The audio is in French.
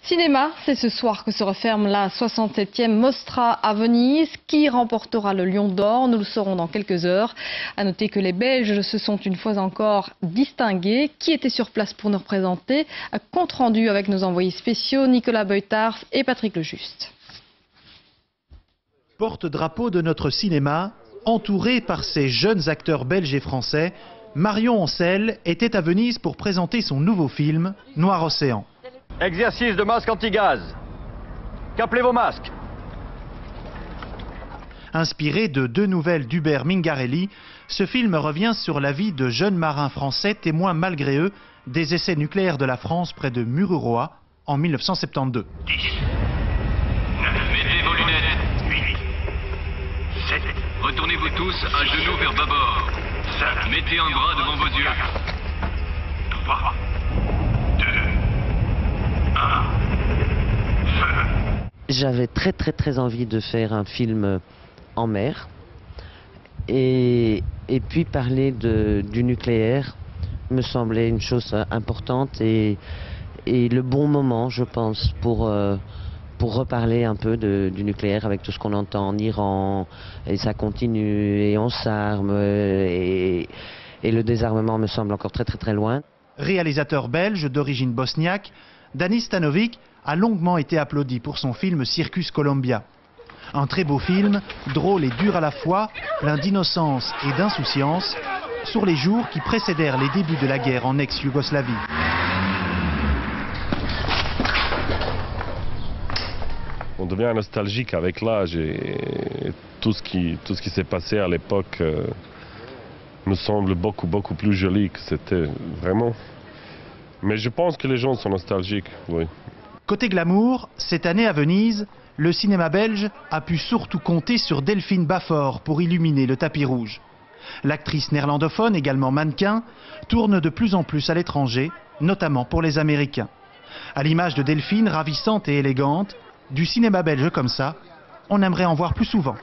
Cinéma, c'est ce soir que se referme la 67e Mostra à Venise. Qui remportera le Lion d'Or? Nous le saurons dans quelques heures. À noter que les Belges se sont une fois encore distingués. Qui était sur place pour nous représenter? Compte rendu avec nos envoyés spéciaux Nicolas Beutars et Patrick Lejuste. Porte-drapeau de notre cinéma, entouré par ces jeunes acteurs belges et français, Marion Ancel était à Venise pour présenter son nouveau film, Noir Océan. Exercice de masque anti-gaz. Qu'appelez vos masques. Inspiré de deux nouvelles d'Hubert Mingarelli, ce film revient sur la vie de jeunes marins français témoins malgré eux des essais nucléaires de la France près de Mururoa en 1972. 10, 9, mettez vos lunettes. 8, 7. Retournez-vous tous à genoux vers bâbord. 5. Mettez un bras devant vos yeux. 3, 2, 1. J'avais très envie de faire un film en mer et puis parler du nucléaire me semblait une chose importante et le bon moment, je pense, pour reparler un peu du nucléaire avec tout ce qu'on entend en Iran, et ça continue et on s'arme et le désarmement me semble encore très loin. Réalisateur belge d'origine bosniaque, Dani Stanovic a longuement été applaudi pour son film Circus Columbia. Un très beau film, drôle et dur à la fois, plein d'innocence et d'insouciance, sur les jours qui précédèrent les débuts de la guerre en ex-Yougoslavie. On devient nostalgique avec l'âge et tout ce qui s'est passé à l'époque me semble beaucoup plus joli que c'était vraiment. Mais je pense que les gens sont nostalgiques, oui. Côté glamour, cette année à Venise, le cinéma belge a pu surtout compter sur Delphine Bafford pour illuminer le tapis rouge. L'actrice néerlandophone, également mannequin, tourne de plus en plus à l'étranger, notamment pour les Américains. À l'image de Delphine, ravissante et élégante, du cinéma belge comme ça, on aimerait en voir plus souvent.